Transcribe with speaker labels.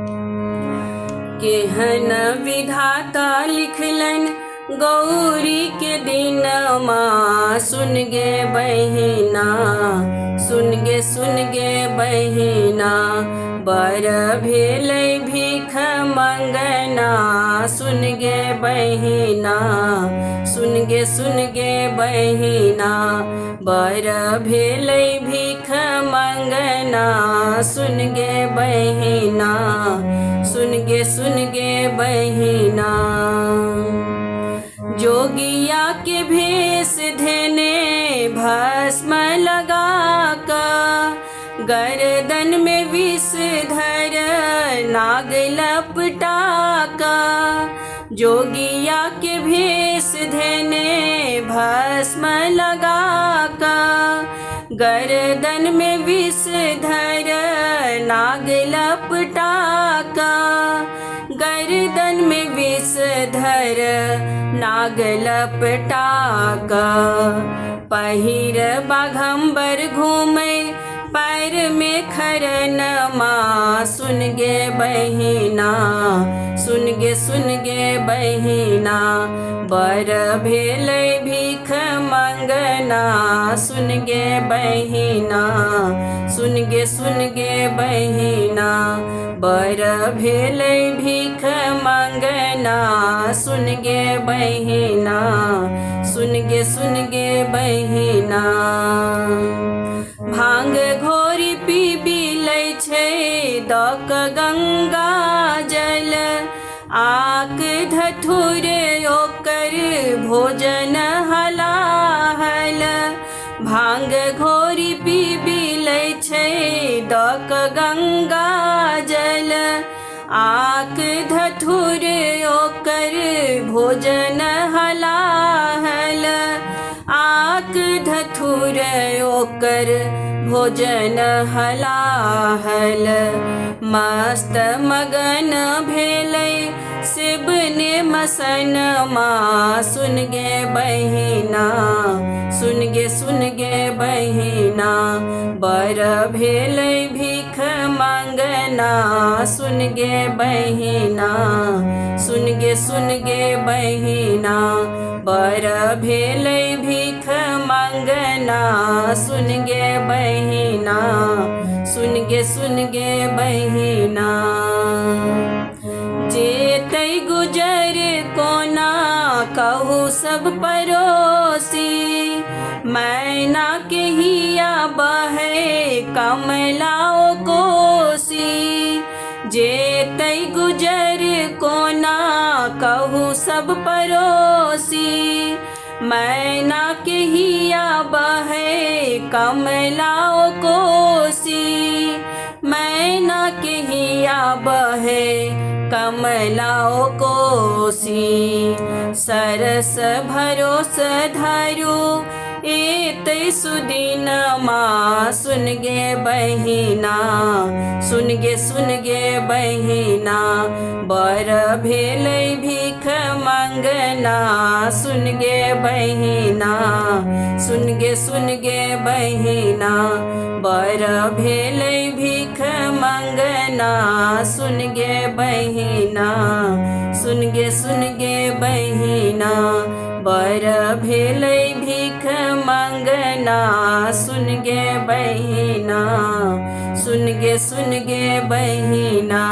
Speaker 1: केहन विधाता लिखलन गौरी के दिनमा, सुन गे बहिना, सुन गे बहिना, बर भेलै भीख मंगना, सुन गे बहिना, सुन गे बहिना, बर भेलै भीख मंगना, सुन गे बहिना, सुन गे बहिना। जोगिया के भेष धेने भस्म लगा कर, गर्दन में विष धर नाग लपटा कर। जोगिया के भेष धेने भस्म लगा कर, गर्दन में विष धर नाग लपटा कर। गर्दन में विष धर नाग लपटा कर, पहिर बाघंबर घूमे पैर में खरनमा, सुन गे बहिना, सुन गे बहिना, बर भेलै भीख मंगना, सुन गे बहिना, सुन गे बहिना, बर भेलै भीख मंगना, सुन गे बहिना, सुन गे बहिना। भांग घोरी पीबी लै छै दक गंगा जल, आक धथुर ओकर भोजन हलाहल। भांग घोरी पीबी लै छै दक गंगा जल, आक धथुर ओकर भोजन हलाहल। आक धथुर ओकर भोजन हलाहल। मस्त मगन भेलै शिव ने मसनमा, सुन गे बहिना, सुन गे बहिना, बर भेलै भीख मंगना, सुन गे बहिना, सुन गे बहिना, बर भेलै भीख मंगना, सुन गे बहिना, सुन गे बहिना। जेतै गुजर कोना कहू सब परोसी, मैना के हिया बहे कमलाओ कोसी। जेतै गुजर कोना कहू सब परोसी, मैना के हिया बहे कमलाओ कोसी। मैना के हिया बहे कमलाओ कोसी। सरस भरोस धरू एतै सुदिनमा, सुन गे बहिना, सुन गे बहिना, बर भेलै भीख मंगना, सुन गे बहिना, सुन गे बहिना, बर भेलै भीख मंगना, सुन गे बहिना, सुन गे बहिना, बर भेलै भीख मंगना, सुन गे बहिना, सुन गे बहिना।